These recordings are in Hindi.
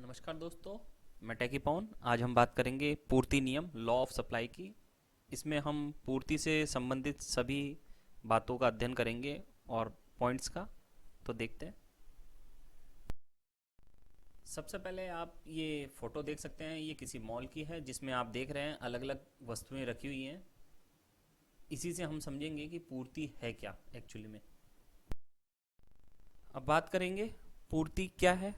नमस्कार दोस्तों, मैं टैकी पवन। आज हम बात करेंगे पूर्ति नियम, लॉ ऑफ सप्लाई की। इसमें हम पूर्ति से संबंधित सभी बातों का अध्ययन करेंगे और पॉइंट्स का। तो देखते हैं। सबसे पहले आप ये फोटो देख सकते हैं, ये किसी मॉल की है जिसमें आप देख रहे हैं अलग अलग वस्तुएं रखी हुई हैं। इसी से हम समझेंगे कि पूर्ति है क्या एक्चुअली में। अब बात करेंगे पूर्ति क्या है।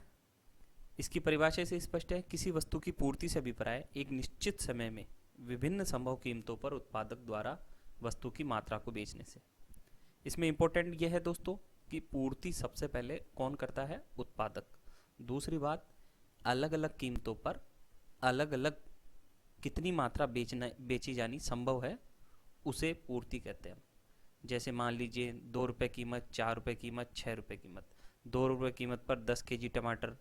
इसकी परिभाषा से स्पष्ट है, किसी वस्तु की पूर्ति से अभिप्राय एक निश्चित समय में विभिन्न संभव कीमतों पर उत्पादक द्वारा वस्तु की मात्रा को बेचने से। इसमें इंपॉर्टेंट यह है दोस्तों कि पूर्ति सबसे पहले कौन करता है? उत्पादक। दूसरी बात, अलग अलग कीमतों पर अलग अलग कितनी मात्रा बेची जानी संभव है, उसे पूर्ति कहते हैं। जैसे मान लीजिए 2 रुपये कीमत, 4 रुपये कीमत, 6 रुपये कीमत। 2 रुपये कीमत पर 10 kg टमाटर,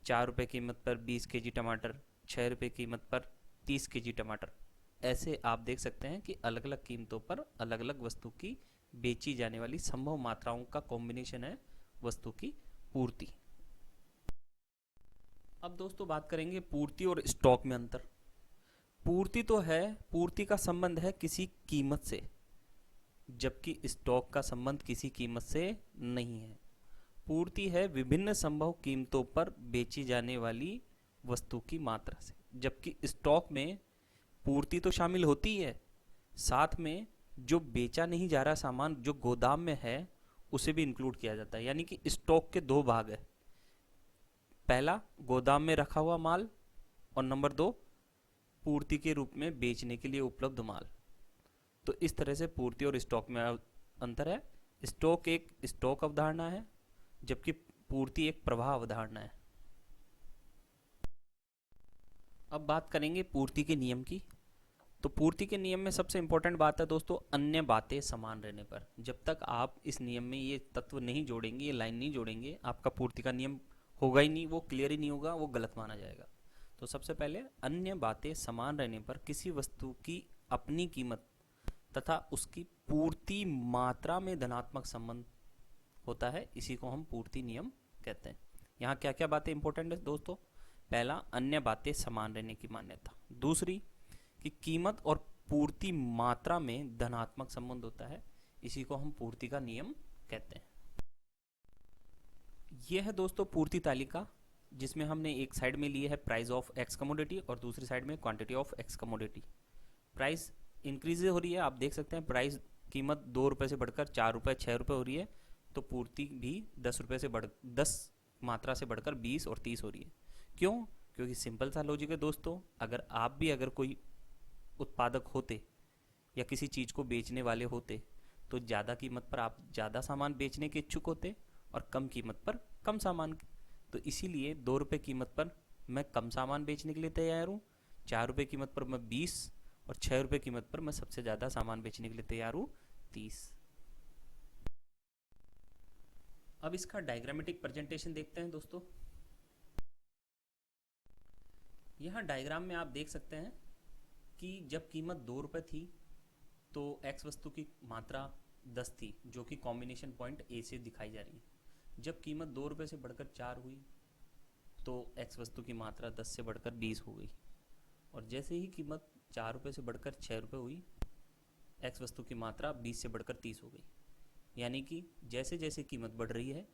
4 रुपये कीमत पर 20 kg टमाटर, 6 रुपये कीमत पर 30 kg टमाटर। ऐसे आप देख सकते हैं कि अलग अलग कीमतों पर अलग अलग वस्तु की बेची जाने वाली संभव मात्राओं का कॉम्बिनेशन है वस्तु की पूर्ति। अब दोस्तों बात करेंगे पूर्ति और स्टॉक में अंतर। पूर्ति तो है, पूर्ति का संबंध है किसी कीमत से, जबकि स्टॉक का संबंध किसी कीमत से नहीं है। पूर्ति है विभिन्न संभव कीमतों पर बेची जाने वाली वस्तु की मात्रा से, जबकि स्टॉक में पूर्ति तो शामिल होती है, साथ में जो बेचा नहीं जा रहा सामान जो गोदाम में है उसे भी इंक्लूड किया जाता है। यानी कि स्टॉक के दो भाग है, पहला गोदाम में रखा हुआ माल और नंबर 2 पूर्ति के रूप में बेचने के लिए उपलब्ध माल। तो इस तरह से पूर्ति और स्टॉक में अंतर है। स्टॉक एक स्टॉक अवधारणा है, जबकि पूर्ति एक प्रवाह अवधारणा है। अब बात करेंगे पूर्ति के नियम की। तो पूर्ति के नियम में सबसे इंपॉर्टेंट बात है दोस्तों, अन्य बातें समान रहने पर। जब तक आप इस नियम में ये तत्व नहीं जोड़ेंगे, ये लाइन नहीं जोड़ेंगे, आपका पूर्ति का नियम होगा ही नहीं, वो क्लियर ही नहीं होगा, वो गलत माना जाएगा। तो सबसे पहले, अन्य बातें समान रहने पर किसी वस्तु की अपनी कीमत तथा उसकी पूर्ति मात्रा में धनात्मक संबंध होता है, इसी को हम पूर्ति नियम कहते हैं। यहाँ क्या क्या बातें इंपॉर्टेंट है दोस्तों? पहला, अन्य बातें समान रहने की मान्यता। दूसरी, कि कीमत और पूर्ति मात्रा में धनात्मक संबंध होता है, इसी को हम पूर्ति का नियम कहते हैं। यह है दोस्तों पूर्ति तालिका, जिसमें हमने एक साइड में लिए है प्राइस ऑफ एक्स कमोडिटी और दूसरी साइड में quantity of x commodity. Price increase हो रही है, आप देख सकते हैं प्राइस कीमत 2 रुपये से बढ़कर 4 रुपये 6 रुपये हो रही है, तो पूर्ति भी 10 रुपये से 10 मात्रा से बढ़कर 20 और 30 हो रही है। क्यों? क्योंकि सिंपल सा लॉजिक है दोस्तों, अगर कोई उत्पादक होते या किसी चीज़ को बेचने वाले होते, तो ज़्यादा कीमत पर आप ज़्यादा सामान बेचने के इच्छुक होते और कम कीमत पर कम सामान। तो इसीलिए 2 रुपये कीमत पर मैं कम सामान बेचने के लिए तैयार हूँ, 4 रुपये कीमत पर मैं 20 और 6 रुपये कीमत पर मैं सबसे ज़्यादा सामान बेचने के लिए तैयार हूँ 30। अब इसका डायग्रामेटिक प्रेजेंटेशन देखते हैं दोस्तों। यहाँ डायग्राम में आप देख सकते हैं कि जब कीमत 2 रुपये थी तो एक्स वस्तु की मात्रा 10 थी, जो कि कॉम्बिनेशन पॉइंट ए से दिखाई जा रही है। जब कीमत 2 रुपये से बढ़कर 4 हुई तो एक्स वस्तु की मात्रा 10 से बढ़कर 20 हो गई, और जैसे ही कीमत 4 रुपये से बढ़कर 6 रुपये हुई, एक्स वस्तु की मात्रा 20 से बढ़कर 30 हो गई। यानी कि जैसे जैसे कीमत बढ़ रही है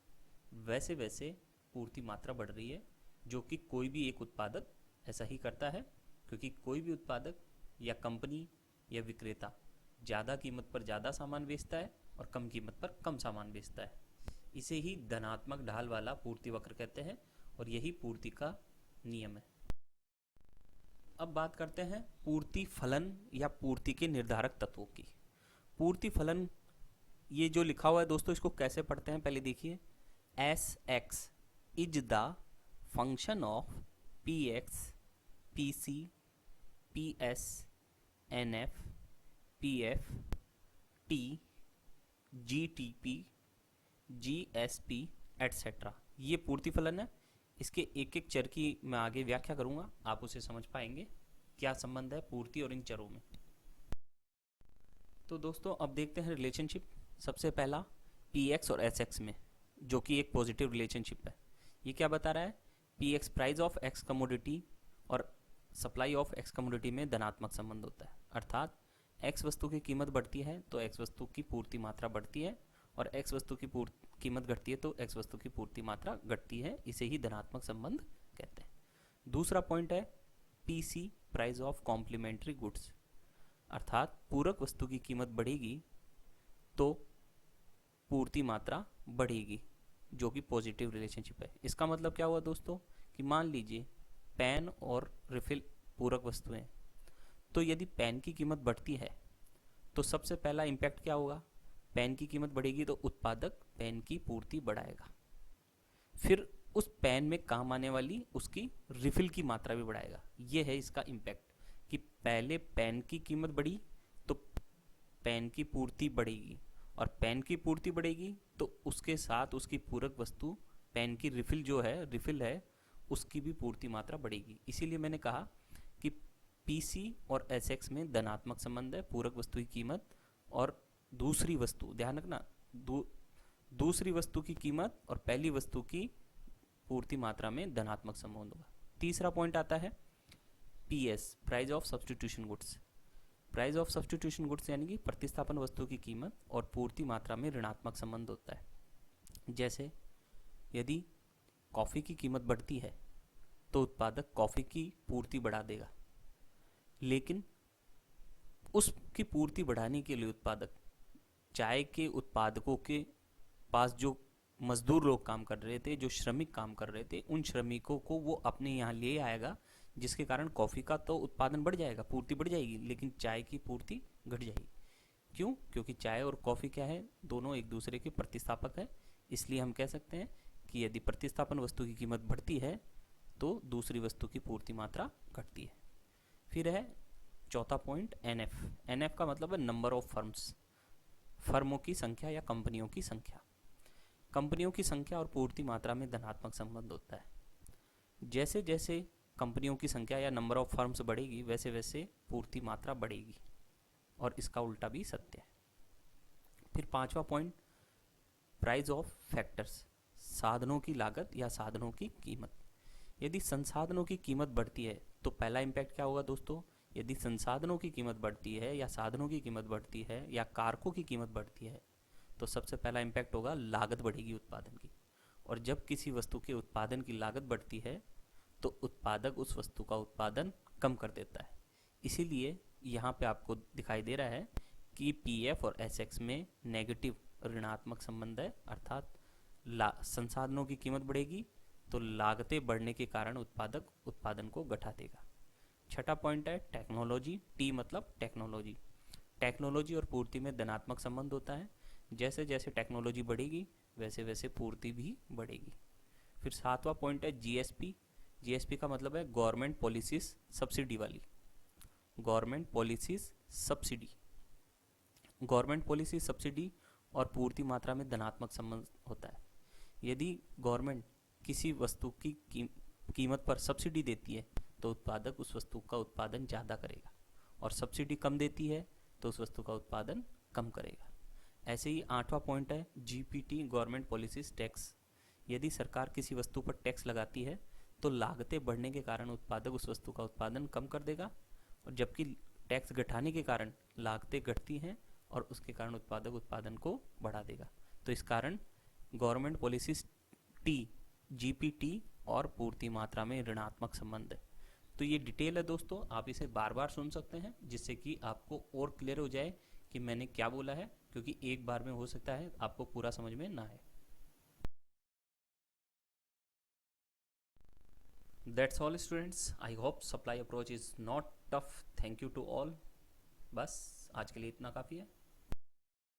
वैसे वैसे पूर्ति मात्रा बढ़ रही है, जो कि कोई भी एक उत्पादक ऐसा ही करता है, क्योंकि कोई भी उत्पादक या कंपनी या विक्रेता ज़्यादा कीमत पर ज़्यादा सामान बेचता है और कम कीमत पर कम सामान बेचता है। इसे ही धनात्मक ढाल वाला पूर्ति वक्र कहते हैं, और यही पूर्ति का नियम है। अब बात करते हैं पूर्ति फलन या पूर्ति के निर्धारक तत्वों की। पूर्ति फलन, ये जो लिखा हुआ है दोस्तों, इसको कैसे पढ़ते हैं पहले देखिए। S X is the function of P X, P C, P S, N F, P F, T, G T P, G S P etcetera. ये पूर्ति फलन है। इसके एक एक चर की मैं आगे व्याख्या करूंगा, आप उसे समझ पाएंगे क्या संबंध है पूर्ति और इन चरों में। तो दोस्तों अब देखते हैं रिलेशनशिप। सबसे पहला पी एक्स और एस एक्स में, जो कि एक पॉजिटिव रिलेशनशिप है। ये क्या बता रहा है P x price of x commodity और सप्लाई ऑफ एक्स कमोडिटी में धनात्मक संबंध होता है, अर्थात एक्स वस्तु की कीमत बढ़ती है तो एक्स वस्तु की पूर्ति मात्रा बढ़ती है, और एक्स वस्तु की कीमत घटती है तो एक्स वस्तु की पूर्ति मात्रा घटती है। इसे ही धनात्मक संबंध कहते हैं। दूसरा पॉइंट है PC price of complementary goods, अर्थात पूरक वस्तु की कीमत बढ़ेगी तो पूर्ति मात्रा बढ़ेगी, जो कि पॉजिटिव रिलेशनशिप है। इसका मतलब क्या हुआ दोस्तों कि मान लीजिए पेन और रिफिल पूरक वस्तुएं हैं, तो यदि पेन की कीमत बढ़ती है तो सबसे पहला इम्पैक्ट क्या होगा, पेन की कीमत बढ़ेगी तो उत्पादक पेन की पूर्ति बढ़ाएगा, फिर उस पेन में काम आने वाली उसकी रिफिल की मात्रा भी बढ़ाएगा। ये है इसका इम्पैक्ट कि पहले पेन की कीमत बढ़ी तो पेन की पूर्ति बढ़ेगी, और पेन की पूर्ति बढ़ेगी तो उसके साथ उसकी पूरक वस्तु पेन की रिफिल है उसकी भी पूर्ति मात्रा बढ़ेगी। इसीलिए मैंने कहा कि पीसी और एसएक्स में धनात्मक संबंध है, पूरक वस्तु की कीमत और दूसरी वस्तु, ध्यान रखना दूसरी वस्तु की कीमत और पहली वस्तु की पूर्ति मात्रा में धनात्मक संबंध होगा। तीसरा पॉइंट आता है PS price of substitution goods. Price of substitution goods यानी कि प्रतिस्थापन वस्तु की कीमत और पूर्ति मात्रा में ऋणात्मक संबंध होता है। जैसे यदि कॉफ़ी की कीमत बढ़ती है तो उत्पादक कॉफ़ी की पूर्ति बढ़ा देगा, लेकिन उसकी पूर्ति बढ़ाने के लिए उत्पादक चाय के उत्पादकों के पास जो मजदूर लोग काम कर रहे थे, जो श्रमिक काम कर रहे थे, उन श्रमिकों को वो अपने यहाँ ले आएगा, जिसके कारण कॉफ़ी का तो उत्पादन बढ़ जाएगा, पूर्ति बढ़ जाएगी, लेकिन चाय की पूर्ति घट जाएगी। क्यों? क्योंकि चाय और कॉफ़ी क्या है, दोनों एक दूसरे के प्रतिस्थापक है। इसलिए हम कह सकते हैं कि यदि प्रतिस्थापन वस्तु की कीमत बढ़ती है तो दूसरी वस्तु की पूर्ति मात्रा घटती है। फिर है चौथा पॉइंट एनएफ। एनएफ का मतलब है नंबर ऑफ फर्म्स, फर्मों की संख्या या कंपनियों की संख्या। कंपनियों की संख्या और पूर्ति मात्रा में धनात्मक संबंध होता है। जैसे जैसे कंपनियों की संख्या या नंबर ऑफ फर्म्स बढ़ेगी वैसे वैसे पूर्ति मात्रा बढ़ेगी, और इसका उल्टा भी सत्य है। फिर पांचवा पॉइंट प्राइस ऑफ फैक्टर्स, साधनों की लागत या साधनों की कीमत। यदि संसाधनों की कीमत बढ़ती है तो पहला इम्पैक्ट क्या होगा दोस्तों, यदि संसाधनों की कीमत बढ़ती है या साधनों की कीमत बढ़ती है या कारकों की कीमत बढ़ती है तो सबसे पहला इम्पैक्ट होगा लागत बढ़ेगी उत्पादन की। और जब किसी वस्तु के उत्पादन की लागत बढ़ती है तो उत्पादक उस वस्तु का उत्पादन कम कर देता है। इसीलिए यहाँ पे आपको दिखाई दे रहा है कि पीएफ और एसएक्स में नेगेटिव ऋणात्मक संबंध है, अर्थात संसाधनों की कीमत बढ़ेगी तो लागतें बढ़ने के कारण उत्पादक उत्पादन को घटा देगा। छठा पॉइंट है टेक्नोलॉजी। टी मतलब टेक्नोलॉजी। टेक्नोलॉजी और पूर्ति में धनात्मक संबंध होता है। जैसे जैसे टेक्नोलॉजी बढ़ेगी वैसे वैसे पूर्ति भी बढ़ेगी। फिर सातवां पॉइंट है जीएसपी। जीएसपी का मतलब है गवर्नमेंट पॉलिसीज सब्सिडी वाली। Government policies subsidy, government policy subsidy और पूर्ति मात्रा में धनात्मक संबंध होता है। यदि गवर्नमेंट किसी वस्तु की कीमत पर सब्सिडी देती है तो उत्पादक उस वस्तु का उत्पादन ज़्यादा करेगा, और सब्सिडी कम देती है तो उस वस्तु का उत्पादन कम करेगा। ऐसे ही आठवां पॉइंट है जीपीटी, गवर्नमेंट पॉलिसीज टैक्स। यदि सरकार किसी वस्तु पर टैक्स लगाती है तो लागतें बढ़ने के कारण उत्पादक उस वस्तु का उत्पादन कम कर देगा, और जबकि टैक्स घटाने के कारण लागतें घटती हैं और उसके कारण उत्पादक उत्पादन को बढ़ा देगा। तो इस कारण गवर्नमेंट पॉलिसीज टी, जीपीटी और पूर्ति मात्रा में ऋणात्मक संबंध है। तो ये डिटेल है दोस्तों, आप इसे बार बार सुन सकते हैं जिससे कि आपको और क्लियर हो जाए कि मैंने क्या बोला है, क्योंकि एक बार में हो सकता है आपको पूरा समझ में ना आए। That's all students, I hope supply approach is not tough. Thank you to all. बस आज के लिए इतना काफ़ी है।